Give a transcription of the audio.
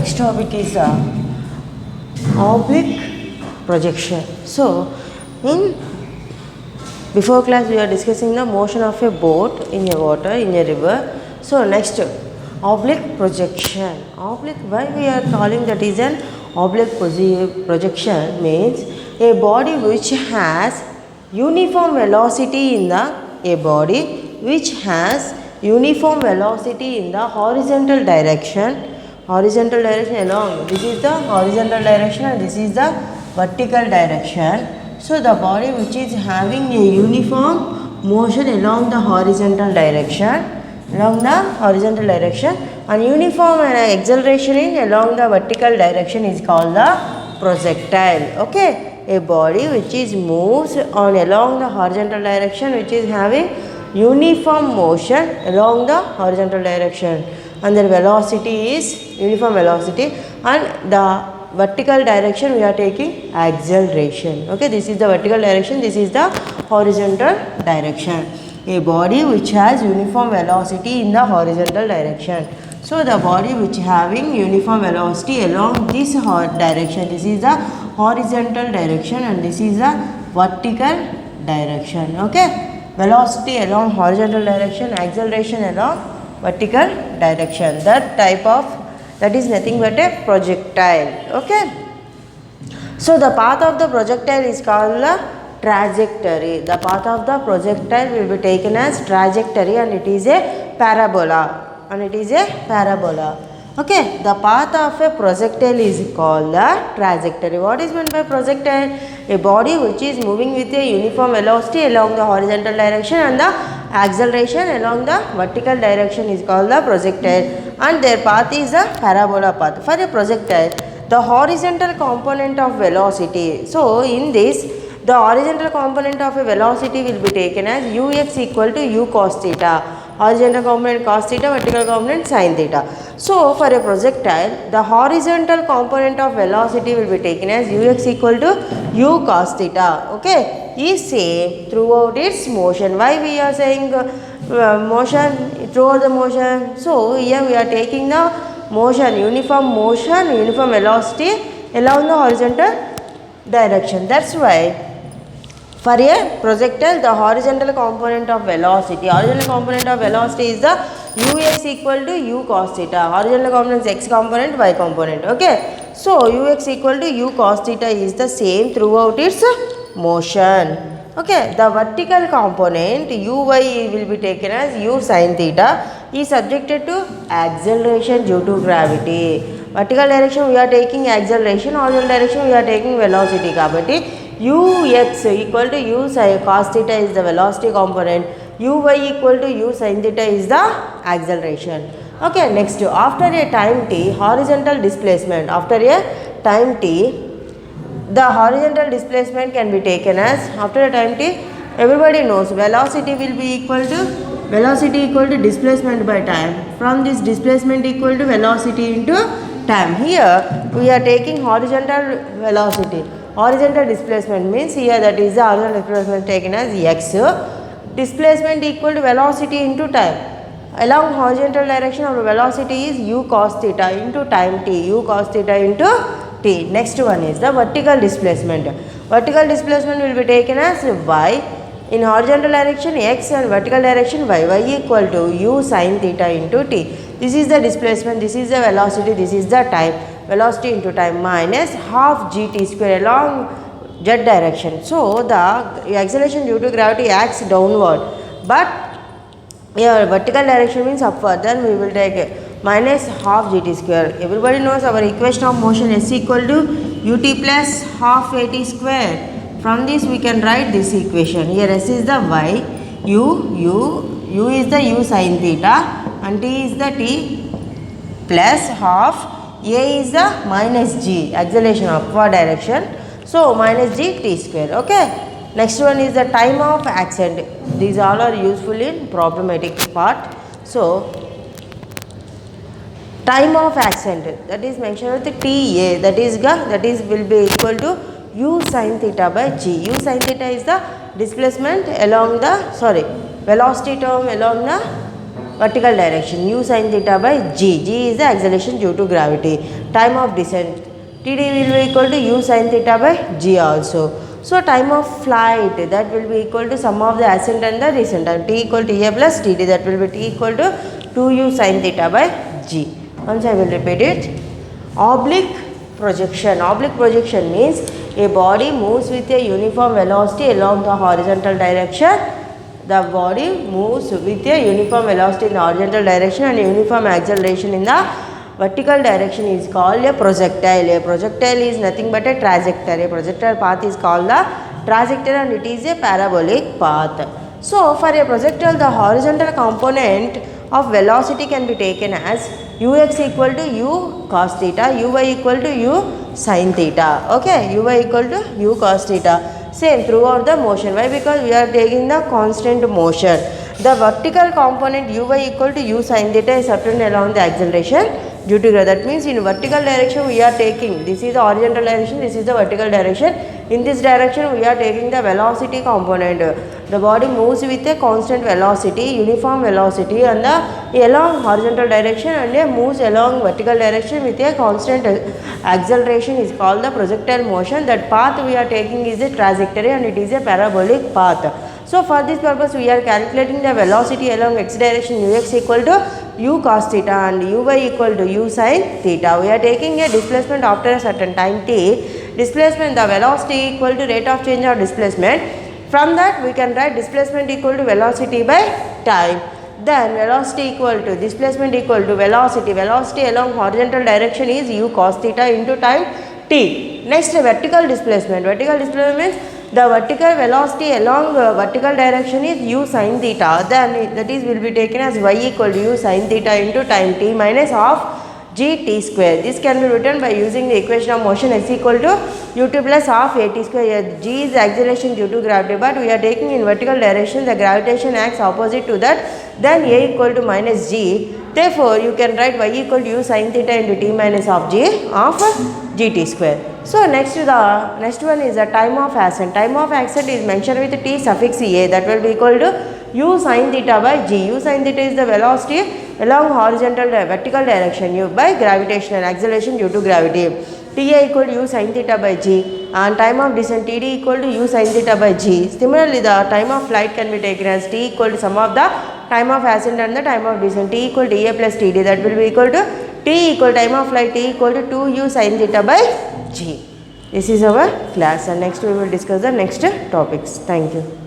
next topic is oblique projection. So, in before class we are discussing the motion of a boat in a water in a river. So, next oblique projection. Oblique, why we are calling that is an oblique projection means a body which has uniform velocity in the horizontal direction along. This is the horizontal direction and this is the vertical direction. So, the body which is having a uniform motion along the horizontal direction and uniform acceleration in along the vertical direction is called the projectile. Okay. A body which is moves on along the horizontal direction, which is having uniform motion along the horizontal direction, and their velocity is uniform velocity, and the vertical direction we are taking acceleration. Okay, this is the vertical direction, this is the horizontal direction. A body which has uniform velocity in the horizontal direction. So, the body which having uniform velocity along this direction, this is the horizontal direction and this is the vertical direction. Okay, velocity along horizontal direction, acceleration along vertical direction. That is nothing but a projectile. Okay. So, the path of the projectile is called the trajectory. The path of the projectile will be taken as trajectory and it is a parabola. Okay, the path of a projectile is called the trajectory. What is meant by projectile? A body which is moving with a uniform velocity along the horizontal direction and the acceleration along the vertical direction is called the projectile, and their path is a parabola path. For a projectile, the horizontal component of velocity. So, in this, the horizontal component of a velocity will be taken as ux equal to u cos theta. Horizontal component cos theta, vertical component sin theta. So, for a projectile, the horizontal component of velocity will be taken as ux equal to u cos theta. Okay, is same throughout its motion. Why we are saying motion throughout the motion? So, here we are taking the motion, uniform velocity along the horizontal direction. That's why for a projectile, the horizontal component of velocity is the ux equal to u cos theta. Horizontal component is x component, y component. Okay. So, ux equal to u cos theta is the same throughout its motion. Okay. The vertical component uy will be taken as u sin theta is subjected to acceleration due to gravity. Vertical direction we are taking acceleration, horizontal direction we are taking velocity. Kabatti ux equal to u sin cos theta is the velocity component, uy equal to u sin theta is the acceleration. Okay, next, after a time t, horizontal displacement. After a time t, the horizontal displacement can be taken as, after a time t, everybody knows velocity will be equal to displacement by time. From this displacement equal to velocity into time. Here we are taking horizontal velocity. Horizontal displacement means here that is the horizontal displacement taken as x. Displacement equal to velocity into time. Along horizontal direction our velocity is u cos theta into time t. U cos theta into t. Next one is the vertical displacement. Vertical displacement will be taken as y. In horizontal direction x and vertical direction y. Y equal to u sin theta into t. This is the displacement, this is the velocity, this is the time. Velocity into time minus half gt square along z direction. So, the acceleration due to gravity acts downward, but here vertical direction means upward, then we will take minus half gt square. Everybody knows our equation of motion s equal to ut plus half at square. From this we can write this equation. Here s is the y, u is the u sin theta and t is the t plus half. A is the minus g, acceleration upward direction. So, minus g t square. Okay. Next one is the time of ascent. These all are useful in problematic part. So, time of ascent, that is mentioned with ta, that is will be equal to u sin theta by g. U sin theta is the displacement along the velocity term along the vertical direction, u sin theta by g. G is the acceleration due to gravity. time of descent, TD will be equal to u sin theta by g also. So time of flight, that will be equal to sum of the ascent and the descent, and t equal to a plus TD, that will be t equal to 2u sin theta by g. Once I will repeat it. Oblique projection. Oblique projection means a body moves with a uniform velocity along the horizontal direction. The body moves with a uniform velocity in the horizontal direction and uniform acceleration in the vertical direction is called a projectile. A projectile is nothing but a trajectory. A projectile path is called the trajectory and it is a parabolic path. So for a projectile, the horizontal component of velocity can be taken as ux equal to u cos theta, uy equal to u sin theta. Okay, uy equal to u cos theta. Same throughout the motion. Why? Because we are taking the constant motion. The vertical component uy equal to u sin theta is obtained along the acceleration due to gravity. That means in vertical direction we are taking, this is the horizontal direction, this is the vertical direction. In this direction we are taking the velocity component. The body moves with a constant velocity, uniform velocity and the along horizontal direction, and moves along vertical direction with a constant acceleration is called the projectile motion. That path we are taking is a trajectory and it is a parabolic path. So for this purpose we are calculating the velocity along x direction, ux equal to u cos theta and uy equal to u sin theta. We are taking a displacement after a certain time t. Displacement, the velocity equal to rate of change of displacement. From that we can write displacement equal to velocity by time. Then velocity equal to displacement equal to velocity. Velocity along horizontal direction is u cos theta into time t. Next, vertical displacement. Vertical displacement means the vertical velocity along vertical direction is u sin theta. Then that is will be taken as y equal to u sin theta into time t minus half g t square. This can be written by using the equation of motion s equal to ut plus half a t square. Here g is acceleration due to gravity, but we are taking in vertical direction, the gravitation acts opposite to that. Then a equal to minus g. Therefore you can write y equal to u sin theta into t minus half g of gt square. So next one is the time of ascent. Time of ascent is mentioned with t suffix a, that will be equal to u sin theta by g. U sin theta is the velocity along horizontal vertical direction u by gravitational acceleration due to gravity. Ta equal to u sin theta by g, and time of descent Td equal to u sin theta by g. Similarly, the time of flight can be taken as t equal to sum of the time of ascent and the time of descent. T equal to a plus td, that will be equal to t equal time of flight t equal to 2u sin theta by g. This is our class, and next we will discuss the next topics. Thank you.